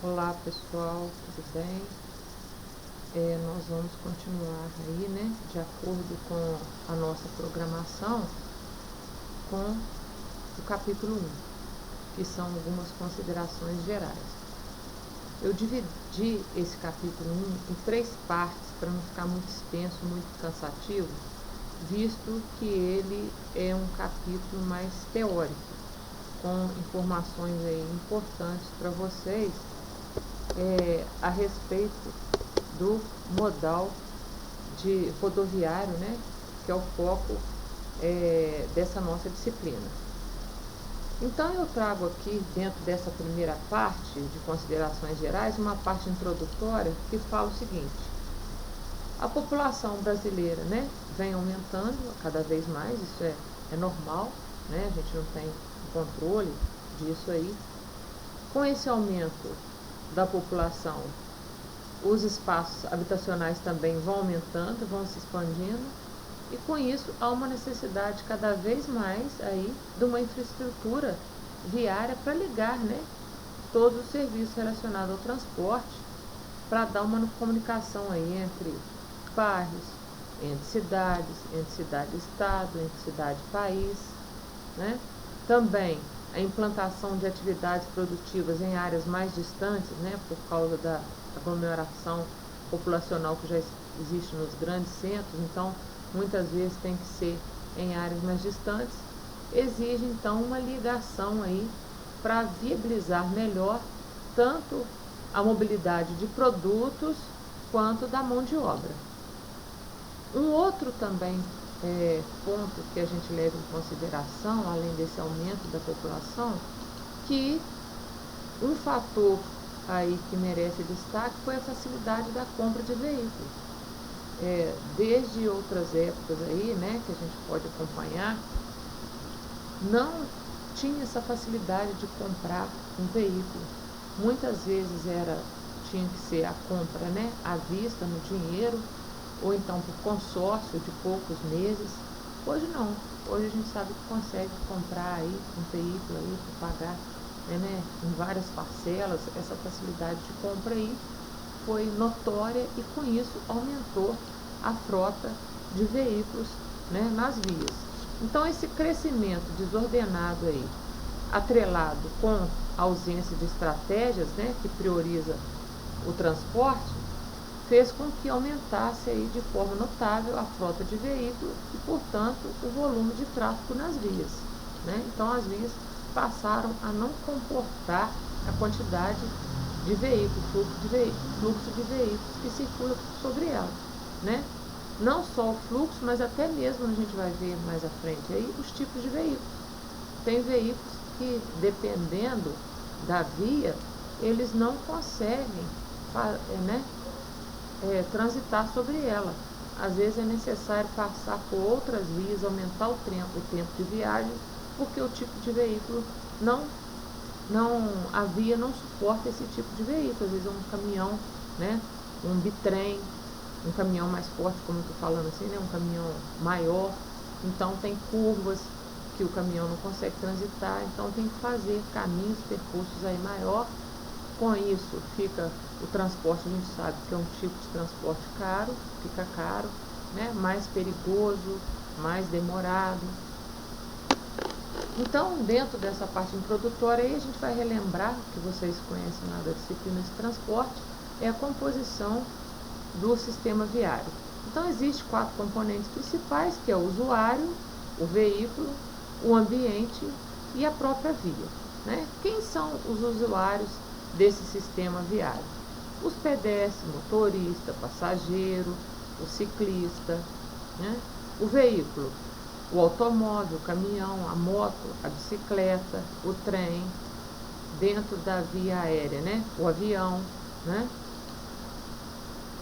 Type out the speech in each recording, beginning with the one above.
Olá pessoal, tudo bem? Nós vamos continuar aí, né, de acordo com a nossa programação, com o capítulo 1, que são algumas considerações gerais. Eu dividi esse capítulo 1 em 3 partes para não ficar muito extenso, muito cansativo, visto que ele é um capítulo mais teórico, com informações aí importantes para vocês a respeito do modal de rodoviário, né, que é o foco dessa nossa disciplina. Então eu trago aqui, dentro dessa primeira parte de considerações gerais, uma parte introdutória que fala o seguinte: a população brasileira, né, vem aumentando cada vez mais, isso é normal, né, a gente não tem controle disso aí. Com esse aumento da população, os espaços habitacionais também vão aumentando, vão se expandindo, e com isso há uma necessidade cada vez mais aí de uma infraestrutura viária para ligar, né, todos os serviços relacionados ao transporte, para dar uma comunicação aí entre bairros, entre cidades e estado, entre cidade e país, né? Também a implantação de atividades produtivas em áreas mais distantes, né, por causa da aglomeração populacional que já existe nos grandes centros, então muitas vezes tem que ser em áreas mais distantes, exige então uma ligação aí para viabilizar melhor tanto a mobilidade de produtos quanto da mão de obra. Um outro também ponto que a gente leva em consideração, além desse aumento da população, que um fator aí que merece destaque foi a facilidade da compra de veículos. Desde outras épocas aí, né, que a gente pode acompanhar, não tinha essa facilidade de comprar um veículo. Muitas vezes tinha que ser a compra, né, à vista, no dinheiro, ou então por consórcio de poucos meses. Hoje não. Hoje a gente sabe que consegue comprar aí um veículo aí para pagar, né, em várias parcelas. Essa facilidade de compra aí foi notória e com isso aumentou a frota de veículos, né, nas vias. Então esse crescimento desordenado aí, atrelado com a ausência de estratégias, né, que prioriza o transporte, fez com que aumentasse aí de forma notável a frota de veículos e, portanto, o volume de tráfego nas vias, né? Então as vias passaram a não comportar a quantidade de veículos, fluxo de veículos que circula sobre ela, né? Não só o fluxo, mas até mesmo a gente vai ver mais à frente aí os tipos de veículos. Tem veículos que, dependendo da via, eles não conseguem, né, transitar sobre ela. Às vezes é necessário passar por outras vias, aumentar o tempo de viagem, porque o tipo de veículo a via não suporta esse tipo de veículo. Às vezes é um caminhão, né, um bitrem, um caminhão mais forte, como eu estou falando assim, né, um caminhão maior. Então tem curvas que o caminhão não consegue transitar, então tem que fazer caminhos, percursos aí maior. Com isso fica o transporte, a gente sabe que é um tipo de transporte caro, fica caro, né, mais perigoso, mais demorado. Então, dentro dessa parte introdutória, aí a gente vai relembrar, que vocês conhecem lá da disciplina de transporte, é a composição do sistema viário. Então, existem 4 componentes principais, que é o usuário, o veículo, o ambiente e a própria via, né? Quem são os usuários desse sistema viário? Os pedestres, motorista, passageiro, o ciclista, né? O veículo, o automóvel, o caminhão, a moto, a bicicleta, o trem, dentro da via aérea, né, o avião, né?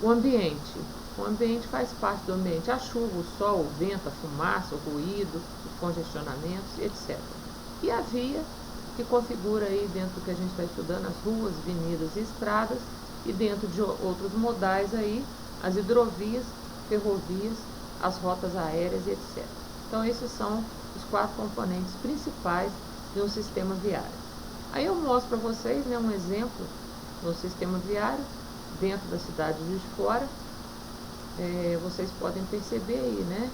O ambiente faz parte do ambiente, a chuva, o sol, o vento, a fumaça, o ruído, os congestionamentos, etc. E a via, que configura aí, dentro do que a gente está estudando, as ruas, avenidas e estradas, e dentro de outros modais aí, as hidrovias, ferrovias, as rotas aéreas e etc. Então esses são os 4 componentes principais de um sistema viário. Aí eu mostro para vocês, né, um exemplo no sistema viário, dentro da cidade de Juiz de Fora. Vocês podem perceber aí, né?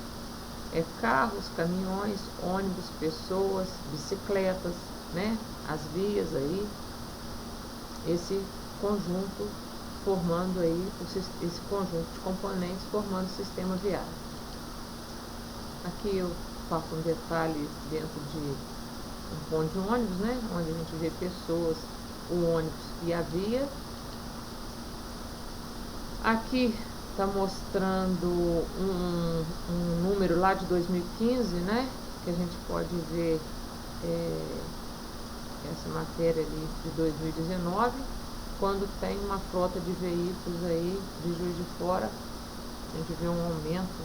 Carros, caminhões, ônibus, pessoas, bicicletas, né? As vias aí, esse conjunto formando aí, esse conjunto de componentes formando o sistema viário. Aqui eu faço um detalhe dentro de um ponto de ônibus, né? Onde a gente vê pessoas, o ônibus e a via. Aqui está mostrando um número lá de 2015, né? Que a gente pode ver essa matéria ali de 2019, quando tem uma frota de veículos aí de Juiz de Fora, a gente vê um aumento,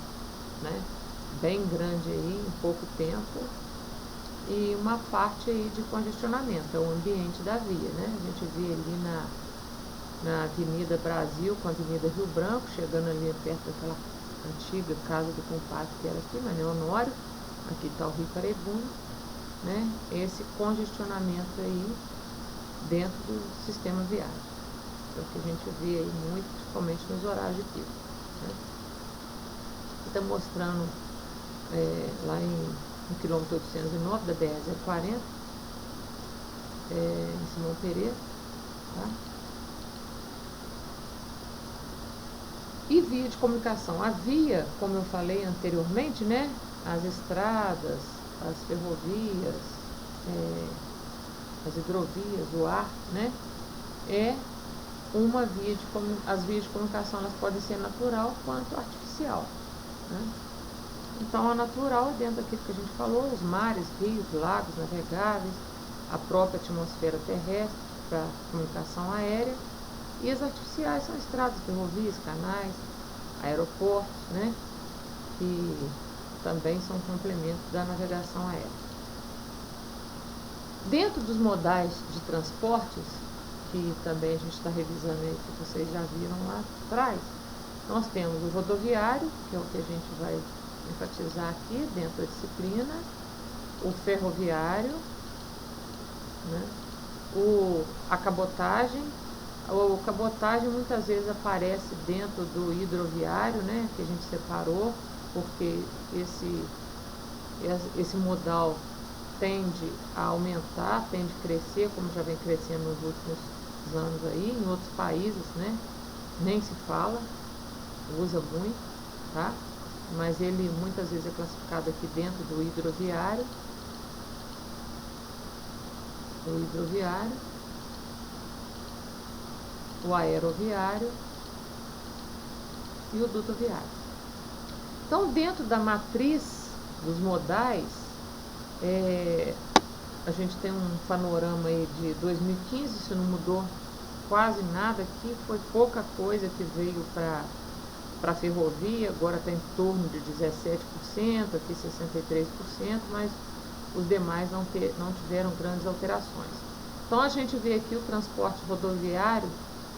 né, bem grande aí em pouco tempo, e uma parte aí de congestionamento, é o ambiente da via, né? A gente vê ali na Avenida Brasil com a Avenida Rio Branco, chegando ali perto daquela antiga casa do compadre que era aqui, Mané Honório, aqui está o Rio Carebuna, né? Esse congestionamento aí dentro do sistema viário, é o que a gente vê aí muito, principalmente nos horários de pico, né? Está mostrando lá no quilômetro 809 da BR-040, em Simão Pereira, tá? E via de comunicação. A via, como eu falei anteriormente, né? As estradas, as ferrovias, as hidrovias, o ar, né? Uma via de comunicação. As vias de comunicação, elas podem ser natural quanto artificial, né? Então, a natural é dentro daquilo que a gente falou, os mares, rios, lagos navegáveis, a própria atmosfera terrestre para comunicação aérea, e as artificiais são estradas, ferrovias, canais, aeroportos, né? Que também são complementos da navegação aérea. Dentro dos modais de transportes, que também a gente está revisando aí, que vocês já viram lá atrás, nós temos o rodoviário, que é o que a gente vai enfatizar aqui dentro da disciplina, o ferroviário, né? A cabotagem. A cabotagem muitas vezes aparece dentro do hidroviário, né, que a gente separou, porque esse modal tende a aumentar, tende a crescer, como já vem crescendo nos últimos anos aí, em outros países, né, nem se fala, usa muito, tá? Mas ele muitas vezes é classificado aqui dentro do hidroviário. O aeroviário e o dutoviário. Então, dentro da matriz dos modais, a gente tem um panorama aí de 2015, isso não mudou quase nada aqui, foi pouca coisa que veio para a ferrovia, agora está em torno de 17%, aqui 63%, mas os demais não tiveram grandes alterações. Então, a gente vê aqui o transporte rodoviário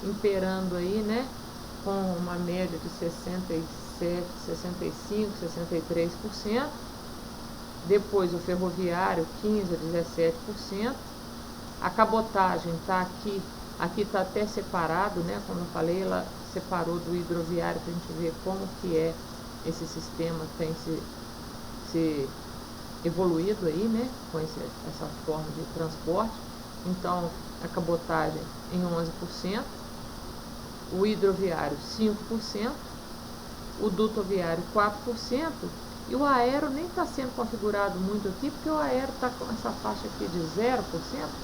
imperando aí, né, com uma média de 67, 65, 63%. Depois o ferroviário, 15 a 17%. A cabotagem está aqui está até separado, né, como eu falei, ela separou do hidroviário para a gente ver como que esse sistema tem se evoluído aí, né, com essa forma de transporte. Então, a cabotagem em 11%, o hidroviário 5%, o dutoviário 4%, e o aéreo nem está sendo configurado muito aqui, porque o aéreo está com essa faixa aqui de 0%,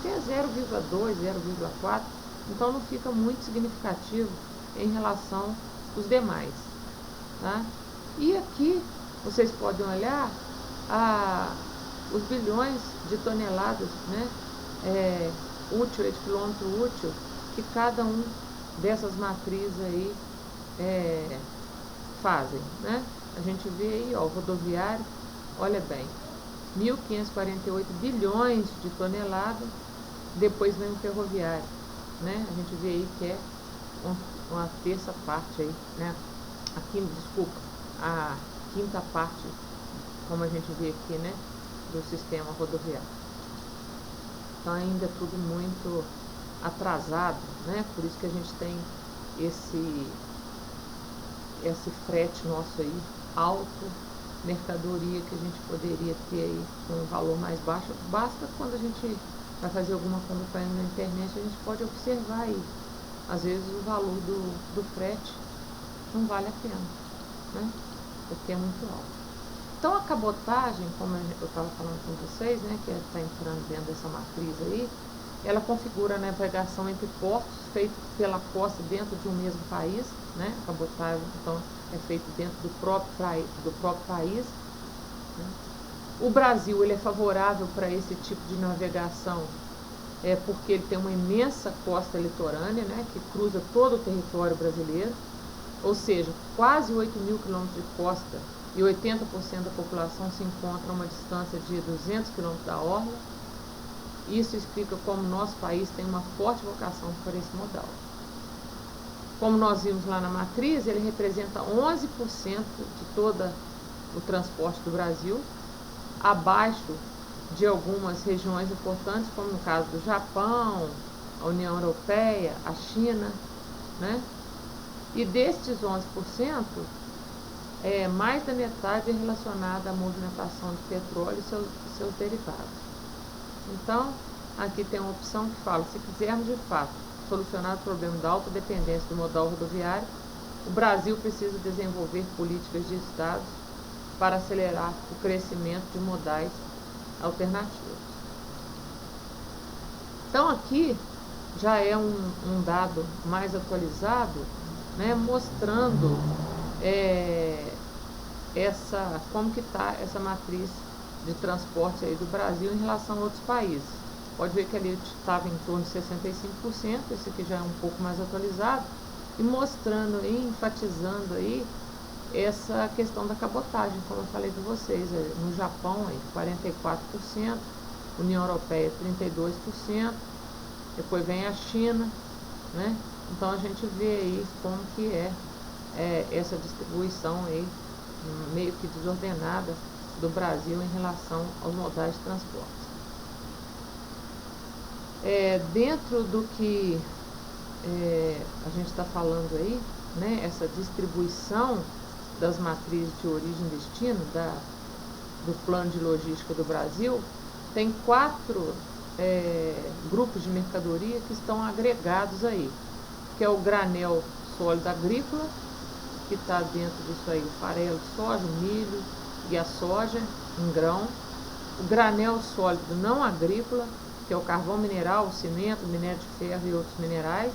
que é 0,2%, 0,4%, então não fica muito significativo em relação aos demais, tá? E aqui vocês podem olhar os bilhões de toneladas, né, útil, de quilômetro útil, que cada um dessas matrizes aí fazem, né? A gente vê aí, ó, o rodoviário, olha bem, 1.548 bilhões de toneladas, depois vem o ferroviário, né? A gente vê aí que é uma terça parte aí, né? A quinta parte, como a gente vê aqui, né, do sistema rodoviário. Então ainda é tudo muito atrasado, né? Por isso que a gente tem esse frete nosso aí alto, mercadoria que a gente poderia ter aí com um valor mais baixo. Basta quando a gente vai fazer alguma compra na internet, a gente pode observar aí. Às vezes o valor do frete não vale a pena, né? Porque é muito alto. Então a cabotagem, como eu estava falando com vocês, né, que está entrando dentro dessa matriz aí, ela configura a navegação entre portos feito pela costa dentro de um mesmo país, né? A cabotagem, então, é feito dentro do próprio país. Né? O Brasil, ele é favorável para esse tipo de navegação, porque ele tem uma imensa costa litorânea, né, que cruza todo o território brasileiro, ou seja, quase 8.000 quilômetros de costa, e 80% da população se encontra a uma distância de 200 quilômetros da orla. Isso explica como nosso país tem uma forte vocação por esse modal. Como nós vimos lá na matriz, ele representa 11% de todo o transporte do Brasil, abaixo de algumas regiões importantes, como no caso do Japão, a União Europeia, a China, né? E destes 11%, mais da metade é relacionada à movimentação de petróleo e seus derivados. Então, aqui tem uma opção que fala, se quisermos de fato solucionar o problema da alta dependência do modal rodoviário, o Brasil precisa desenvolver políticas de Estado para acelerar o crescimento de modais alternativos. Então aqui já é um dado mais atualizado, né, mostrando como que está essa matriz de transporte aí do Brasil em relação a outros países. Pode ver que ali estava em torno de 65%, esse aqui já é um pouco mais atualizado, e mostrando aí, enfatizando aí, essa questão da cabotagem, como eu falei para vocês, no Japão aí 44%, União Europeia 32%, depois vem a China, né? Então a gente vê aí como que essa distribuição aí, meio que desordenada do Brasil em relação aos modais de transporte. Dentro do que a gente está falando aí, né, essa distribuição das matrizes de origem e destino do plano de logística do Brasil, tem 4 grupos de mercadoria que estão agregados aí, que é o granel sólido agrícola, que está dentro disso aí, o farelo de soja, o milho e a soja em grão, o granel sólido não agrícola, que é o carvão mineral, o cimento, o minério de ferro e outros minerais,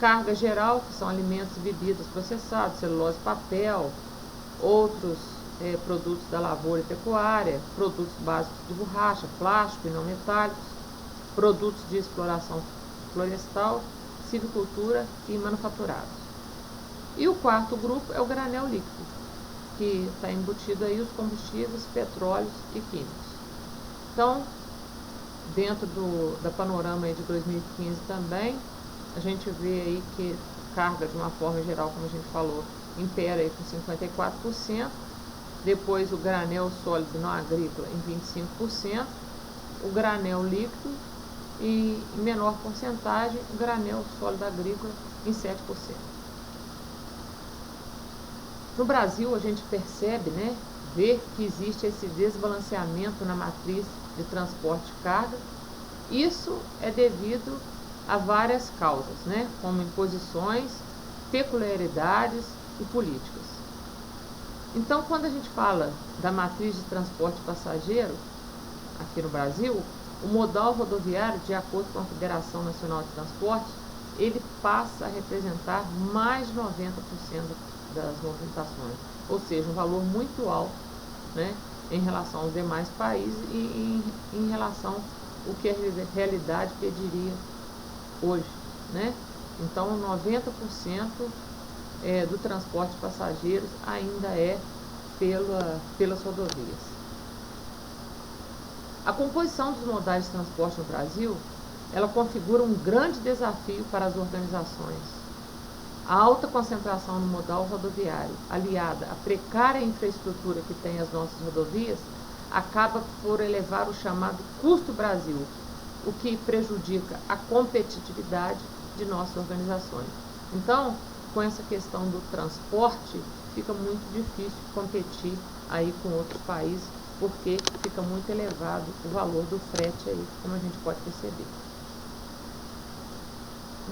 carga geral, que são alimentos e bebidas processados, celulose, papel, outros produtos da lavoura e pecuária, produtos básicos de borracha, plástico e não metálicos, produtos de exploração florestal, silvicultura e manufaturados. E o 4º grupo é o granel líquido, que está embutido aí os combustíveis, petróleos e químicos. Então, dentro da panorama aí de 2015 também, a gente vê aí que carga, de uma forma geral, como a gente falou, impera aí com 54%, depois o granel sólido não agrícola em 25%, o granel líquido e, em menor porcentagem, o granel sólido agrícola em 7%. No Brasil, a gente percebe, né, vê que existe esse desbalanceamento na matriz de transporte de carga. Isso é devido a várias causas, né, como imposições, peculiaridades e políticas. Então, quando a gente fala da matriz de transporte passageiro aqui no Brasil, o modal rodoviário, de acordo com a Federação Nacional de Transporte, ele passa a representar mais de 90% das movimentações, ou seja, um valor muito alto, né, em relação aos demais países e em relação ao que a realidade pediria hoje, né? Então, 90% do transporte de passageiros ainda é pelas rodovias. A composição dos modais de transporte no Brasil, ela configura um grande desafio para as organizações. A alta concentração no modal rodoviário, aliada à precária infraestrutura que tem as nossas rodovias, acaba por elevar o chamado custo Brasil, o que prejudica a competitividade de nossas organizações. Então, com essa questão do transporte, fica muito difícil competir aí com outros países, porque fica muito elevado o valor do frete aí, como a gente pode perceber.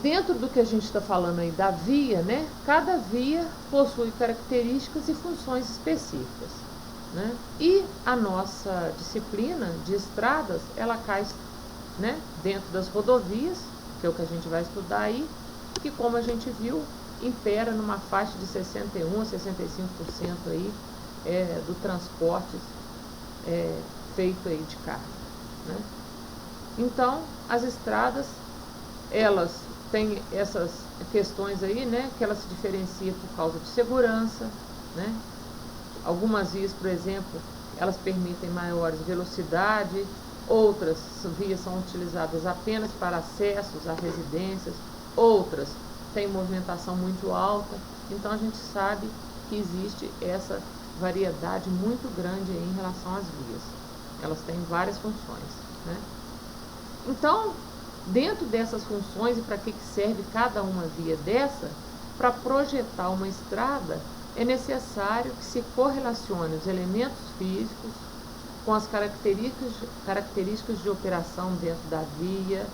Dentro do que a gente está falando aí da via, né, cada via possui características e funções específicas, né? E a nossa disciplina de estradas, ela cai, né, dentro das rodovias, que é o que a gente vai estudar aí, que, como a gente viu, impera numa faixa de 61% a 65% aí, do transporte feito aí de carga, né? Então, as estradas, elas têm essas questões aí, né, que elas se diferenciam por causa de segurança, né? Algumas vias, por exemplo, elas permitem maiores velocidade, outras vias são utilizadas apenas para acessos a residências, outras têm movimentação muito alta. Então a gente sabe que existe essa variedade muito grande aí em relação às vias. Elas têm várias funções, né? Então, dentro dessas funções e para que serve cada uma via dessa, para projetar uma estrada, é necessário que se correlacione os elementos físicos com as características de operação dentro da via,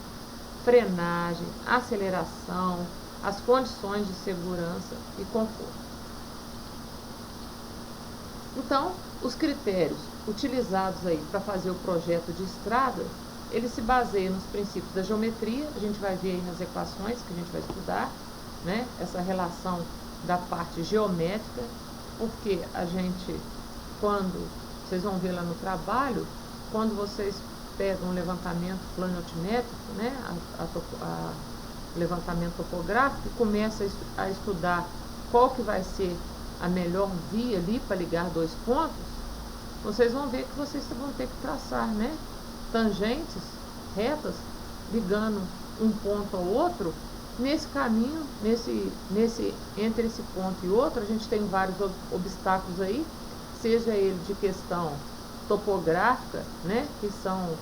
frenagem, aceleração, as condições de segurança e conforto. Então, os critérios utilizados aí para fazer o projeto de estrada, eles se baseiam nos princípios da geometria, a gente vai ver aí nas equações que a gente vai estudar, né, essa relação da parte geométrica, porque a gente, quando, vocês vão ver lá no trabalho, quando vocês pegam um levantamento planimétrico, né, levantamento topográfico, e começa a estudar qual que vai ser a melhor via ali para ligar dois pontos, vocês vão ver que vocês vão ter que traçar, né, tangentes, retas, ligando um ponto ao outro. Nesse caminho, entre esse ponto e outro, a gente tem vários obstáculos aí, seja ele de questão topográfica, né, que são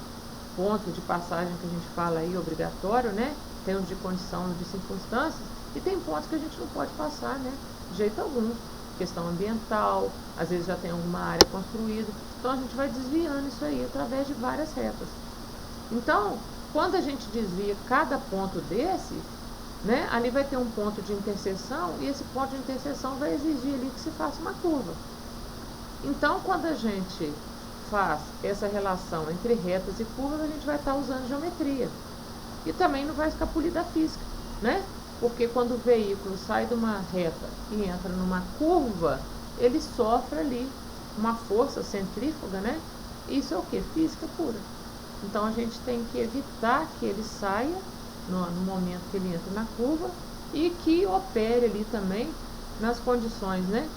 pontos de passagem que a gente fala aí obrigatório, né, tem os de condição, os de circunstâncias, e tem pontos que a gente não pode passar, né, de jeito algum, questão ambiental, às vezes já tem alguma área construída, então a gente vai desviando isso aí através de várias retas. Então, quando a gente desvia cada ponto desse, né, ali vai ter um ponto de interseção, e esse ponto de interseção vai exigir ali que se faça uma curva. Então, quando a gente faz essa relação entre retas e curvas, a gente vai estar usando geometria. E também não vai escapulir da física, né? Porque quando o veículo sai de uma reta e entra numa curva, ele sofre ali uma força centrífuga, né? Isso é o que? Física pura. Então a gente tem que evitar que ele saia no momento que ele entra na curva e que opere ali também nas condições, né,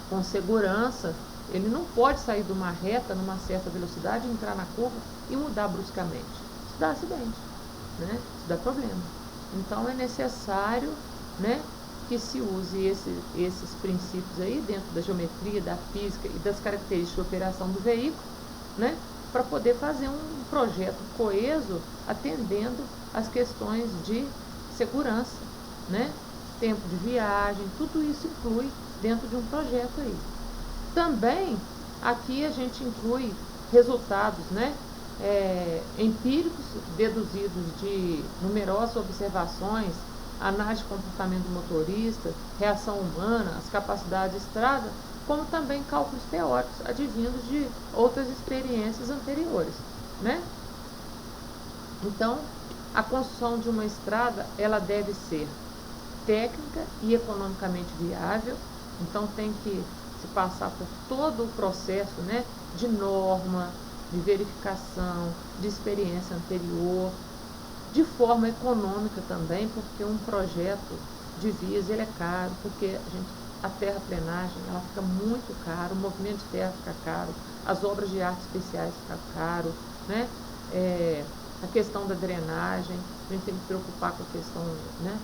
com segurança. Ele não pode sair de uma reta numa certa velocidade, entrar na curva e mudar bruscamente. Isso dá acidente, né? Isso dá problema. Então é necessário, né, que se use esses princípios aí dentro da geometria, da física e das características de operação do veículo, né, para poder fazer um projeto coeso atendendo as questões de segurança, né, tempo de viagem, tudo isso inclui dentro de um projeto aí. Também aqui a gente inclui resultados, né, empíricos deduzidos de numerosas observações, análise de comportamento do motorista, reação humana, as capacidades de estrada, como também cálculos teóricos advindos de outras experiências anteriores, né? Então, a construção de uma estrada, ela deve ser técnica e economicamente viável. Então tem que se passar por todo o processo, né, de norma, de verificação, de experiência anterior, de forma econômica também, porque um projeto de vias ele é caro, porque a terraplenagem ela fica muito caro, o movimento de terra fica caro, as obras de arte especiais ficam caro, né? A questão da drenagem, a gente tem que se preocupar com a questão, né,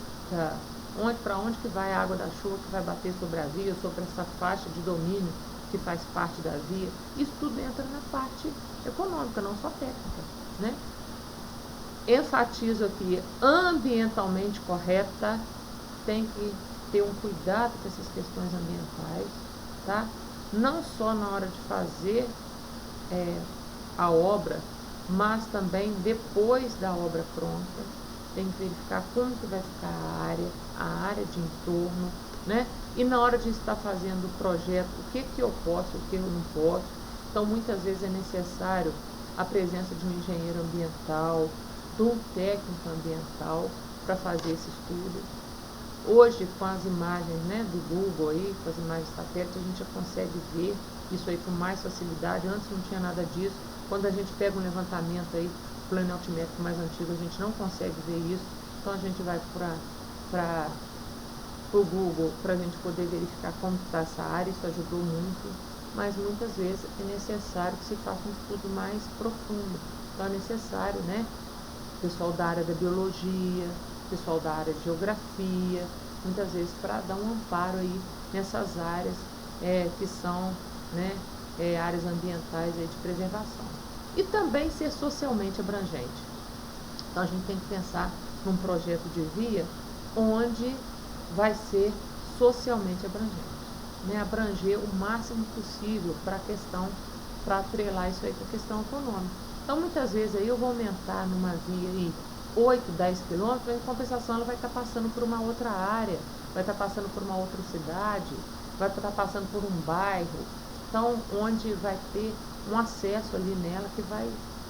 para onde que vai a água da chuva que vai bater sobre a via, sobre essa faixa de domínio que faz parte da via. Isso tudo entra na parte econômica, não só técnica, né? enfatizo aqui, ambientalmente correta, tem que ter um cuidado com essas questões ambientais, tá? Não só na hora de fazer a obra, mas também depois da obra pronta, tem que verificar como que vai ficar a área de entorno, né? E na hora de estar fazendo o projeto, o que eu posso, o que eu não posso. Então, muitas vezes é necessário a presença de um engenheiro ambiental, de um técnico ambiental para fazer esse estudo. Hoje, com as imagens, né, do Google aí, com as imagens satélites, a gente já consegue ver isso aí com mais facilidade. Antes não tinha nada disso. Quando a gente pega um levantamento aí, plano altimétrico mais antigo, a gente não consegue ver isso. Então a gente vai para o Google para a gente poder verificar como está essa área. Isso ajudou muito, mas muitas vezes é necessário que se faça um estudo mais profundo. Então é necessário, né, pessoal da área da biologia, pessoal da área de geografia, muitas vezes para dar um amparo aí nessas áreas que são, né, áreas ambientais aí de preservação. E também ser socialmente abrangente. Então a gente tem que pensar num projeto de via onde vai ser socialmente abrangente, né? Abranger o máximo possível para a questão, para atrelar isso aí com a questão econômica. Então muitas vezes aí eu vou aumentar numa via aí 8, 10 quilômetros, mas em compensação ela vai estar passando por uma outra área, vai estar passando por uma outra cidade, vai estar passando por um bairro, então onde vai ter um acesso ali nela que vai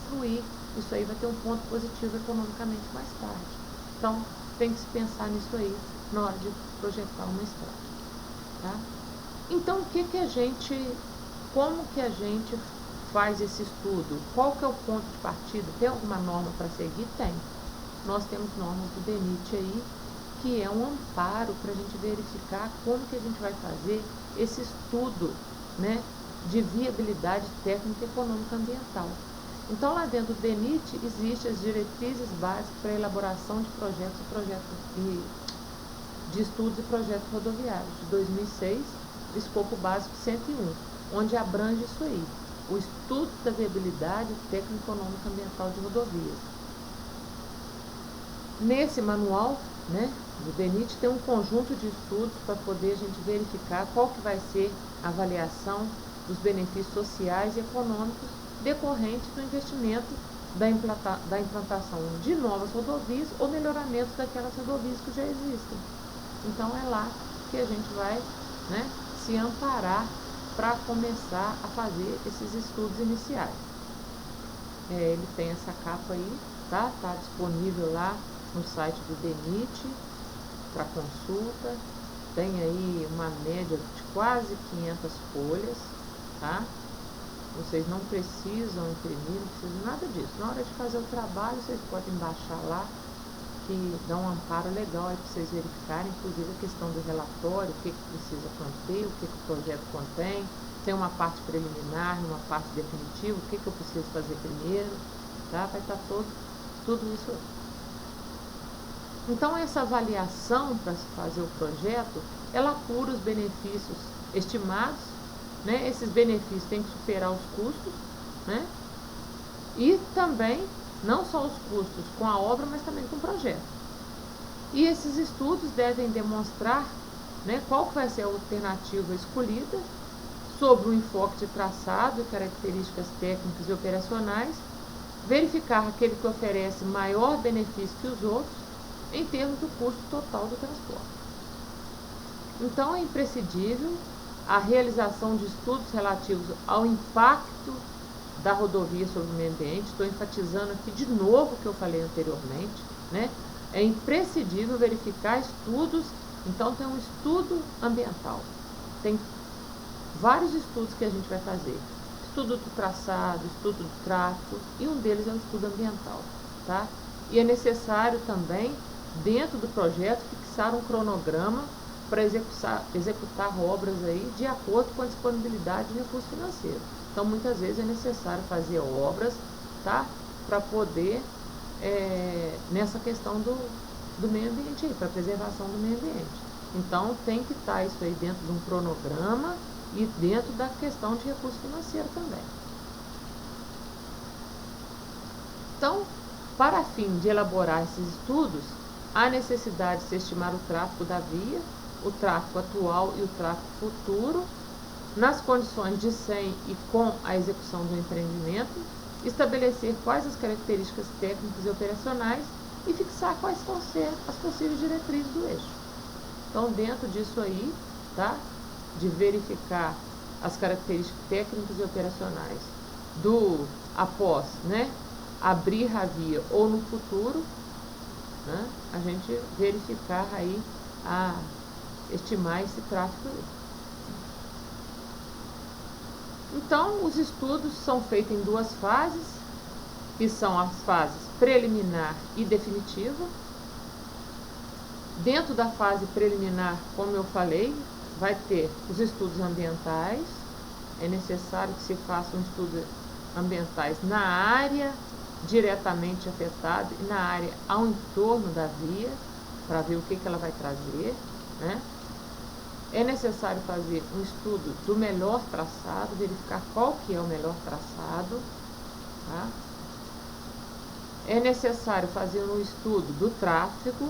fluir, isso aí vai ter um ponto positivo economicamente mais tarde. Então tem que se pensar nisso aí na hora de projetar uma estrada, tá? Então como que a gente faz esse estudo? Qual que é o ponto de partida? Tem alguma norma para seguir? Tem. Nós temos normas do DENIT aí, que é um amparo para a gente verificar como que a gente vai fazer esse estudo, né, de viabilidade técnica, econômica e ambiental. Então, lá dentro do DENIT, existem as diretrizes básicas para a elaboração de projetos de estudos e projetos rodoviários, de 2006, escopo básico 101, onde abrange isso aí, o estudo da viabilidade técnica, econômica e ambiental de rodovias. Nesse manual, né, do DENIT tem um conjunto de estudos para poder a gente verificar qual que vai ser a avaliação dos benefícios sociais e econômicos decorrentes do investimento da implantação de novas rodovias ou melhoramento daquelas rodovias que já existem. Então é lá que a gente vai, né, se amparar para começar a fazer esses estudos iniciais. Ele tem essa capa aí, tá? Tá disponível lá no site do DENIT para consulta. Tem aí uma média de quase 500 folhas, tá? Vocês não precisam imprimir, não precisam nada disso. Na hora de fazer o trabalho, vocês podem baixar lá, que dá um amparo legal aí para vocês verificarem, inclusive a questão do relatório, o que precisa conter, o que o projeto contém. Tem uma parte preliminar, uma parte definitiva, o que eu preciso fazer primeiro, tá? Vai estar tudo isso aí. Então, essa avaliação para se fazer o projeto, ela apura os benefícios estimados, né? Esses benefícios têm que superar os custos, né? E também, não só os custos com a obra, mas também com o projeto. E esses estudos devem demonstrar, né, qual vai ser a alternativa escolhida sobre o enfoque de traçado e características técnicas e operacionais, verificar aquele que oferece maior benefício que os outros em termos do custo total do transporte. Então, é imprescindível a realização de estudos relativos ao impacto da rodovia sobre o meio ambiente. Estou enfatizando aqui de novo o que eu falei anteriormente, né? É imprescindível verificar estudos. Então, tem um estudo ambiental. Tem vários estudos que a gente vai fazer. Estudo do traçado, estudo do tráfego, e um deles é o estudo ambiental, tá? E é necessário também, dentro do projeto, fixar um cronograma para executar obras aí de acordo com a disponibilidade de recurso financeiro. Então, muitas vezes é necessário fazer obras, tá? Para poder, nessa questão do meio ambiente, para a preservação do meio ambiente. Então, tem que estar isso aí dentro de um cronograma e dentro da questão de recurso financeiro também. Então, Para fim de elaborar esses estudos, há necessidade de se estimar o tráfego da via, o tráfego atual e o tráfego futuro, nas condições de sem e com a execução do empreendimento, estabelecer quais as características técnicas e operacionais e fixar quais vão ser as possíveis diretrizes do eixo. Então, dentro disso aí, tá? De verificar as características técnicas e operacionais do após, né? Abrir a via ou no futuro, né? A gente verificar aí, estimar esse tráfego aí. Então, os estudos são feitos em duas fases, que são as fases preliminar e definitiva. Dentro da fase preliminar, como eu falei, vai ter os estudos ambientais. É necessário que se façam estudos ambientais na área diretamente afetada e na área ao entorno da via, para ver o que ela vai trazer, né? É necessário fazer um estudo do melhor traçado, verificar qual que é o melhor traçado, tá? É necessário fazer um estudo do tráfego,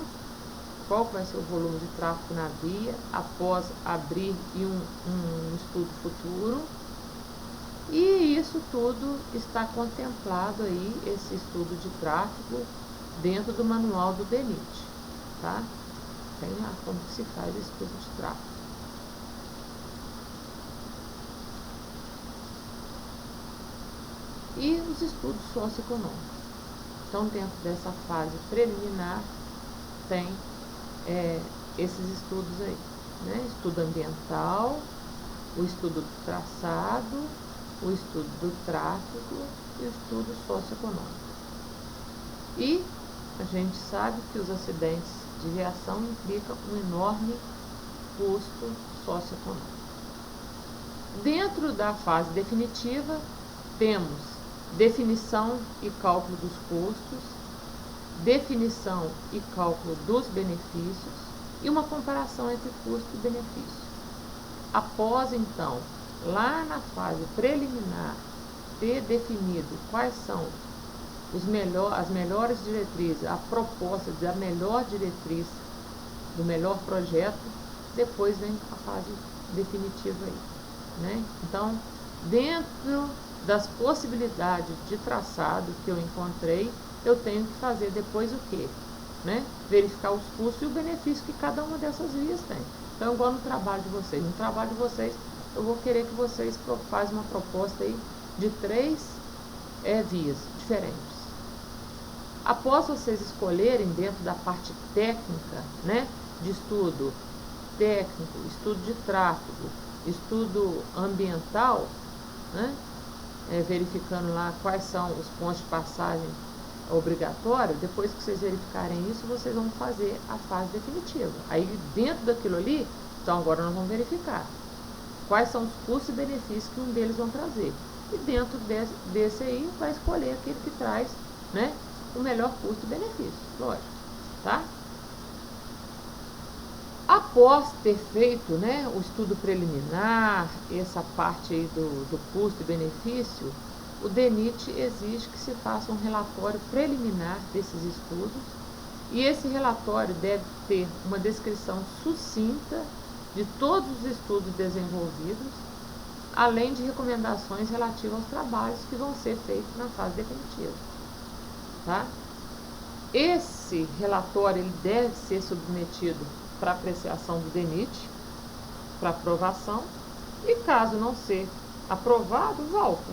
qual vai ser o volume de tráfego na via, após abrir e um estudo futuro. E isso tudo está contemplado aí, esse estudo de tráfego, dentro do manual do DENIT, tá? Tem lá como que se faz esse estudo de tráfego. E os estudos socioeconômicos. Então, dentro dessa fase preliminar, tem esses estudos aí, né? Estudo ambiental, o estudo do traçado, o estudo do tráfego e o estudo socioeconômico. E a gente sabe que os acidentes de viação implicam um enorme custo socioeconômico. Dentro da fase definitiva, temos definição e cálculo dos custos, definição e cálculo dos benefícios e uma comparação entre custo e benefício. Após, então, lá na fase preliminar, ter definido quais são as melhores diretrizes, a proposta da melhor diretriz, do melhor projeto, depois vem a fase definitiva aí, né? Então, dentro das possibilidades de traçado que eu encontrei, eu tenho que fazer depois o quê? Né? Verificar os custos e o benefício que cada uma dessas vias tem. Então, igual no trabalho de vocês. No trabalho de vocês, eu vou querer que vocês façam uma proposta aí de 3 vias diferentes. Após vocês escolherem dentro da parte técnica, né, de estudo técnico, estudo de tráfego, estudo ambiental, né, verificando lá quais são os pontos de passagem obrigatórios, depois que vocês verificarem isso, vocês vão fazer a fase definitiva. Aí, dentro daquilo ali, então agora nós vamos verificar quais são os custos e benefícios que um deles vão trazer. E dentro desse aí, vai escolher aquele que traz, né, o melhor custo e benefício, lógico, tá? Após ter feito, né, o estudo preliminar, essa parte aí do custo e benefício, o DENIT exige que se faça um relatório preliminar desses estudos, e esse relatório deve ter uma descrição sucinta de todos os estudos desenvolvidos, além de recomendações relativas aos trabalhos que vão ser feitos na fase definitiva, tá? Esse relatório ele deve ser submetido para apreciação do DENIT, para aprovação, e caso não ser aprovado, volta,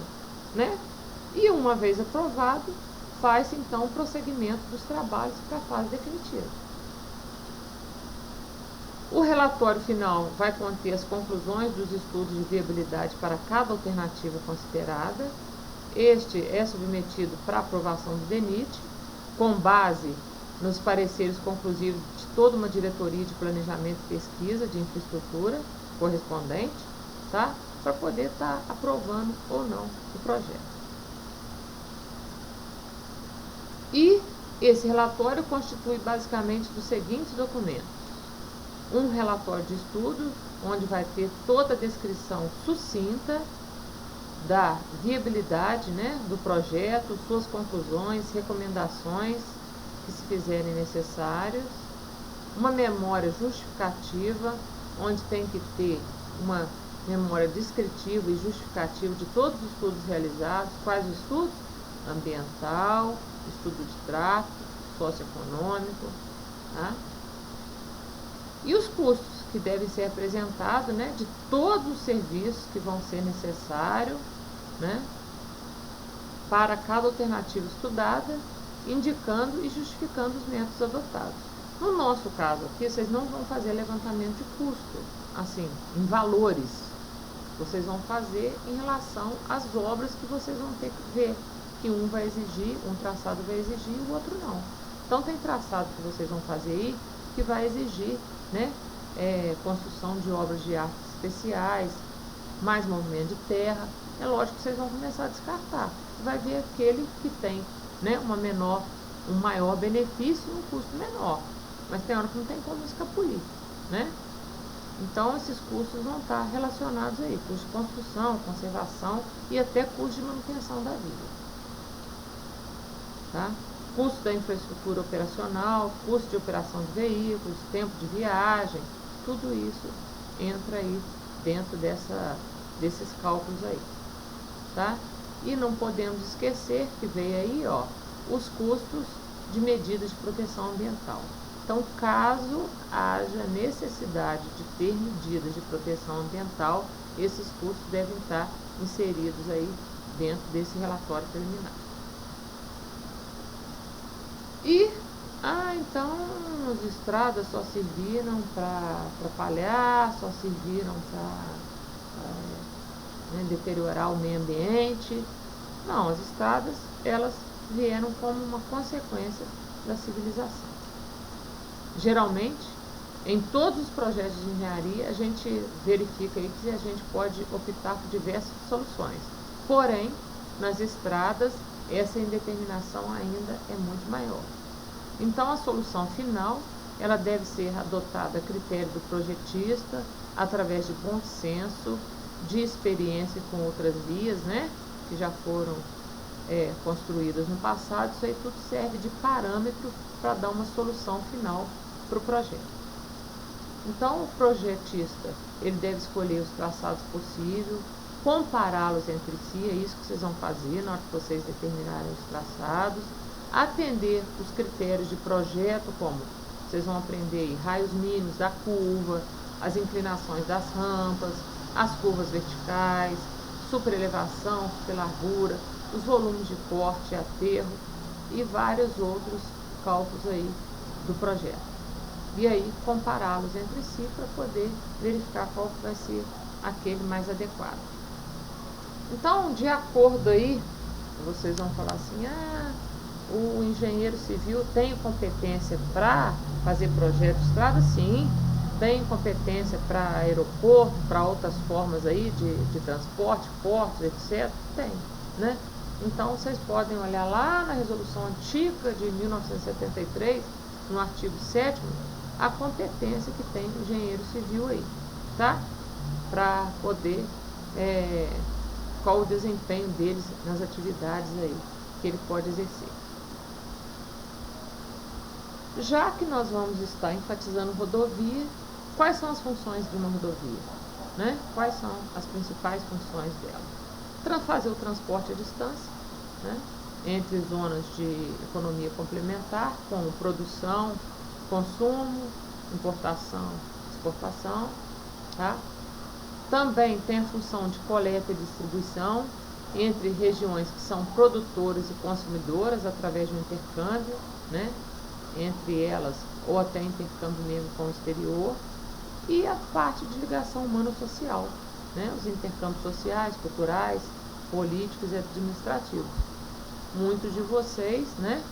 né? E uma vez aprovado, faz então o prosseguimento dos trabalhos para a fase definitiva. O relatório final vai conter as conclusões dos estudos de viabilidade para cada alternativa considerada. Este é submetido para aprovação do DENIT, com base nos pareceres conclusivos de toda uma diretoria de planejamento e pesquisa de infraestrutura correspondente, tá? Para poder estar aprovando ou não o projeto. E esse relatório constitui basicamente dos seguintes documentos: um relatório de estudo, onde vai ter toda a descrição sucinta da viabilidade, né, do projeto, suas conclusões, recomendações que se fizerem necessários, uma memória justificativa, onde tem que ter uma memória descritiva e justificativa de todos os estudos realizados. Quais os estudos? Ambiental, estudo de tráfego, socioeconômico, tá? E os custos que devem ser apresentados, né, de todos os serviços que vão ser necessários, né, para cada alternativa estudada, indicando e justificando os métodos adotados. No nosso caso aqui, vocês não vão fazer levantamento de custo, assim, em valores. Vocês vão fazer em relação às obras que vocês vão ter que ver, que um vai exigir, um traçado vai exigir e o outro não. Então tem traçado que vocês vão fazer aí que vai exigir, né, construção de obras de artes especiais, mais movimento de terra. É lógico que vocês vão começar a descartar. Você vai ver aquele que tem, né, um maior benefício e um custo menor. Mas tem hora que não tem como escapulir, né? Então esses custos vão estar relacionados aí, custo de construção, conservação e até custo de manutenção da vida. Tá? Custo da infraestrutura operacional, custo de operação de veículos, tempo de viagem, tudo isso entra aí dentro desses cálculos aí, tá? E não podemos esquecer que veio aí, ó, os custos de medidas de proteção ambiental. Então, caso haja necessidade de ter medidas de proteção ambiental, esses custos devem estar inseridos aí dentro desse relatório preliminar. E, então as estradas só serviram para atrapalhar, só serviram para deteriorar o meio ambiente. Não, as estradas, elas vieram como uma consequência da civilização. Geralmente, em todos os projetos de engenharia, a gente verifica aí que a gente pode optar por diversas soluções. Porém, nas estradas, essa indeterminação ainda é muito maior. Então, a solução final, ela deve ser adotada a critério do projetista, através de bom senso, de experiência com outras vias, né, que já foram construídas no passado. Isso aí tudo serve de parâmetro para dar uma solução final para o projeto. Então, o projetista, ele deve escolher os traçados possíveis, compará-los entre si, é isso que vocês vão fazer na hora que vocês determinarem os traçados, atender os critérios de projeto, como vocês vão aprender aí, raios mínimos da curva, as inclinações das rampas, as curvas verticais, superelevação, superlargura, os volumes de corte e aterro e vários outros cálculos aí do projeto. E aí compará-los entre si para poder verificar qual vai ser aquele mais adequado. Então, de acordo aí, vocês vão falar assim, o engenheiro civil tem competência para fazer projeto de estrada? Sim. Tem competência para aeroporto, para outras formas aí de transporte, portos, etc? Tem, né? Então, vocês podem olhar lá na resolução antiga de 1973, no artigo 7º, a competência que tem o engenheiro civil aí, tá? Para poder, qual o desempenho deles nas atividades aí que ele pode exercer. Já que nós vamos estar enfatizando rodovia, quais são as funções de uma rodovia, né? Quais são as principais funções dela? Fazer o transporte à distância, né, entre zonas de economia complementar, como produção, consumo, importação, exportação, tá? Também tem a função de coleta e distribuição entre regiões que são produtoras e consumidoras através de um intercâmbio, né, entre elas, ou até intercâmbio mesmo com o exterior, e a parte de ligação humano-social, né, os intercâmbios sociais, culturais, políticos e administrativos. Muitos de vocês, né,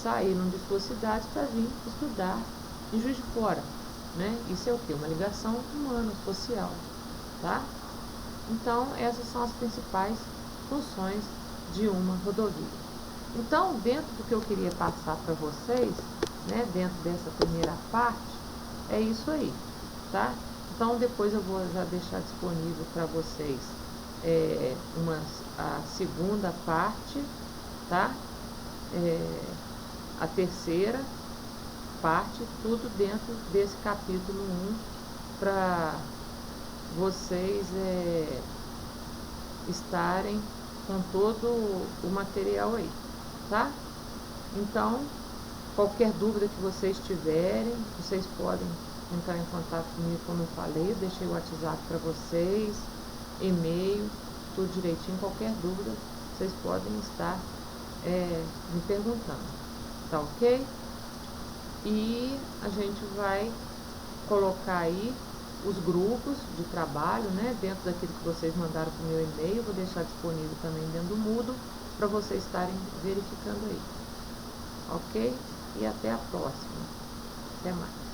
saíram de suas cidades para vir estudar em Juiz de Fora, né? Isso é o quê? Uma ligação humana, social, tá? Então, essas são as principais funções de uma rodovia. Então, dentro do que eu queria passar para vocês, né, dentro dessa primeira parte, é isso aí, tá? Então, depois eu vou já deixar disponível para vocês a segunda parte, tá? A terceira parte, tudo dentro desse capítulo 1, para vocês estarem com todo o material aí, tá? Então, qualquer dúvida que vocês tiverem, vocês podem entrar em contato comigo, como eu falei, eu deixei o WhatsApp para vocês, e-mail, tudo direitinho. Qualquer dúvida, vocês podem estar me perguntando, tá ok? E a gente vai colocar aí os grupos de trabalho, né, dentro daquilo que vocês mandaram para o meu e-mail. Vou deixar disponível também dentro do Moodle para vocês estarem verificando aí, ok? E até a próxima. Até mais.